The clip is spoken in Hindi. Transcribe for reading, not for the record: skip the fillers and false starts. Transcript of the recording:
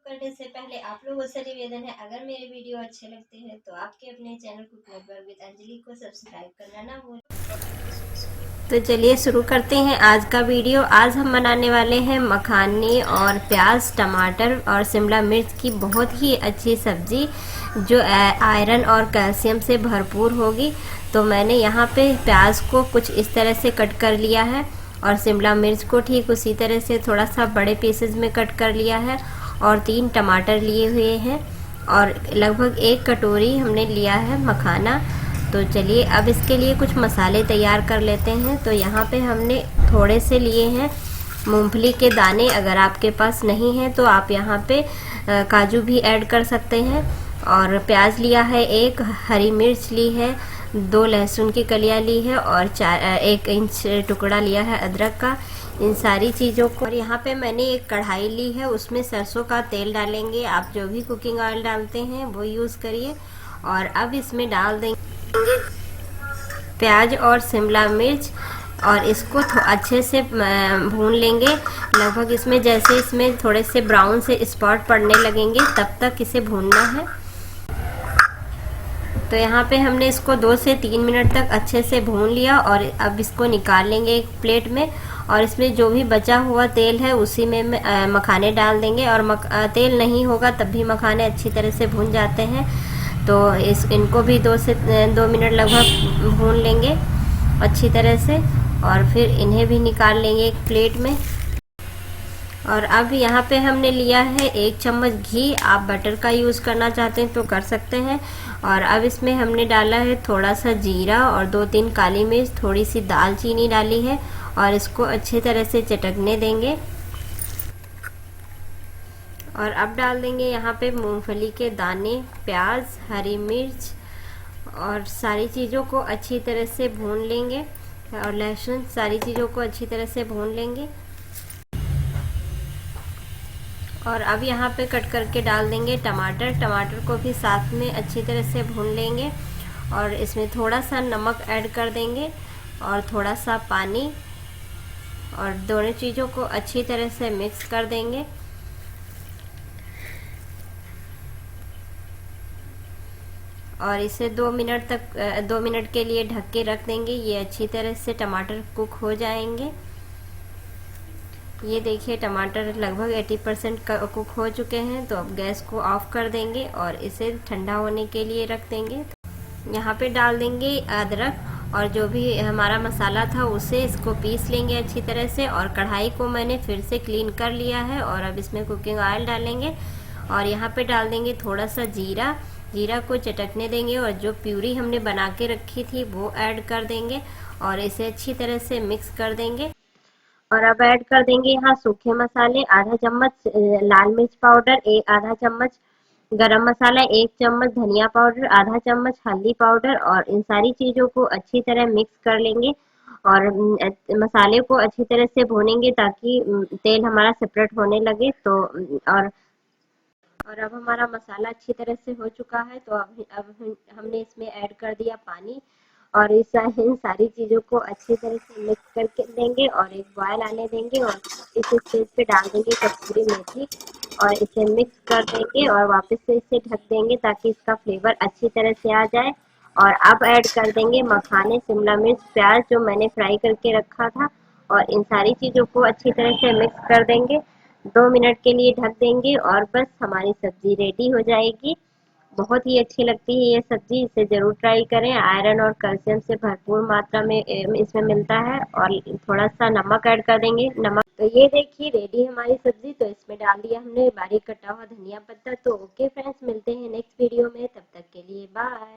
करने से पहले आप लोगों से निवेदन है, अगर मेरे वीडियो अच्छे लगते हैं तो आपके अपने channel cook network with Anjali को सब्सक्राइब करना ना भूलें। तो चलिए शुरू करते हैं आज का वीडियो। आज हम बनाने वाले हैं मखानी और प्याज, टमाटर और शिमला मिर्च की बहुत ही अच्छी सब्जी जो आयरन और कैल्शियम से भरपूर होगी। तो मैंने यहाँ पे प्याज को कुछ इस तरह से कट कर लिया है और शिमला मिर्च को ठीक उसी तरह से थोड़ा सा बड़े पीसेज में कट कर लिया है और 3 टमाटर लिए हुए हैं और लगभग 1 कटोरी हमने लिया है मखाना। तो चलिए अब इसके लिए कुछ मसाले तैयार कर लेते हैं। तो यहाँ पे हमने थोड़े से लिए हैं मूंगफली के दाने, अगर आपके पास नहीं है तो आप यहाँ पे काजू भी ऐड कर सकते हैं। और प्याज लिया है 1, हरी मिर्च ली है, 2 लहसुन की कलियाँ ली है और 1 इंच टुकड़ा लिया है अदरक का। इन सारी चीज़ों को, और यहाँ पे मैंने एक कढ़ाई ली है, उसमें सरसों का तेल डालेंगे। आप जो भी कुकिंग ऑयल डालते हैं वो यूज़ करिए। और अब इसमें डाल देंगे प्याज और शिमला मिर्च और इसको अच्छे से भून लेंगे। लगभग इसमें जैसे इसमें थोड़े से ब्राउन से स्पॉट पड़ने लगेंगे तब तक इसे भूनना है। तो यहाँ पे हमने इसको 2 से 3 मिनट तक अच्छे से भून लिया और अब इसको निकाल लेंगे एक प्लेट में। और इसमें जो भी बचा हुआ तेल है उसी में मखाने डाल देंगे। और तेल नहीं होगा तब भी मखाने अच्छी तरह से भून जाते हैं। तो इनको भी 2 मिनट लगभग भून लेंगे अच्छी तरह से और फिर इन्हें भी निकाल लेंगे एक प्लेट में। और अब यहाँ पे हमने लिया है 1 चम्मच घी, आप बटर का यूज़ करना चाहते हैं तो कर सकते हैं। और अब इसमें हमने डाला है थोड़ा सा जीरा और 2-3 काली मिर्च, थोड़ी सी दालचीनी डाली है और इसको अच्छी तरह से चटकने देंगे। और अब डाल देंगे यहाँ पे मूंगफली के दाने, प्याज, हरी मिर्च और सारी चीज़ों को अच्छी तरह से भून लेंगे और लहसुन, सारी चीज़ों को अच्छी तरह से भून लेंगे। और अब यहाँ पे कट करके डाल देंगे टमाटर को भी साथ में अच्छी तरह से भून लेंगे। और इसमें थोड़ा सा नमक ऐड कर देंगे और थोड़ा सा पानी और दोनों चीज़ों को अच्छी तरह से मिक्स कर देंगे। और इसे 2 मिनट के लिए ढक के रख देंगे। ये अच्छी तरह से टमाटर कुक हो जाएंगे। ये देखिए टमाटर लगभग 80% कुक हो चुके हैं। तो अब गैस को ऑफ कर देंगे और इसे ठंडा होने के लिए रख देंगे। यहाँ पे डाल देंगे अदरक और जो भी हमारा मसाला था उसे इसको पीस लेंगे अच्छी तरह से। और कढ़ाई को मैंने फिर से क्लीन कर लिया है और अब इसमें कुकिंग ऑयल डालेंगे और यहाँ पे डाल देंगे थोड़ा सा जीरा को चटकने देंगे और जो प्यूरी हमने बना के रखी थी वो ऐड कर देंगे और इसे अच्छी तरह से मिक्स कर देंगे। और अब ऐड कर देंगे यहाँ सूखे मसाले, आधा चम्मच लाल मिर्च पाउडर, आधा चम्मच गरम मसाला, 1 चम्मच धनिया पाउडर, आधा चम्मच हल्दी पाउडर और इन सारी चीज़ों को अच्छी तरह मिक्स कर लेंगे। और मसाले को अच्छी तरह से भूनेंगे ताकि तेल हमारा सेपरेट होने लगे। तो और अब हमारा मसाला अच्छी तरह से हो चुका है। तो अब हमने इसमें ऐड कर दिया पानी और इन सारी चीज़ों को अच्छी तरह से मिक्स करके देंगे और एक बॉयल आने देंगे। और इस स्टेज पे डाल देंगे कसूरी मेथी और इसे मिक्स कर देंगे और वापस से इसे ढक देंगे ताकि इसका फ्लेवर अच्छी तरह से आ जाए। और अब ऐड कर देंगे मखाने, शिमला मिर्च, प्याज जो मैंने फ्राई करके रखा था और इन सारी चीज़ों को अच्छी तरह से मिक्स कर देंगे। 2 मिनट के लिए ढक देंगे और बस हमारी सब्जी रेडी हो जाएगी। बहुत ही अच्छी लगती है ये सब्जी, इसे ज़रूर ट्राई करें। आयरन और कैल्शियम से भरपूर मात्रा में इसमें मिलता है। और थोड़ा सा नमक ऐड कर देंगे, नमक। तो ये देखिए रेडी है हमारी सब्जी। तो इसमें डाल दिया हमने बारीक कटा हुआ धनिया पत्ता। तो ओके फ्रेंड्स, मिलते हैं नेक्स्ट वीडियो में, तब तक के लिए बाय।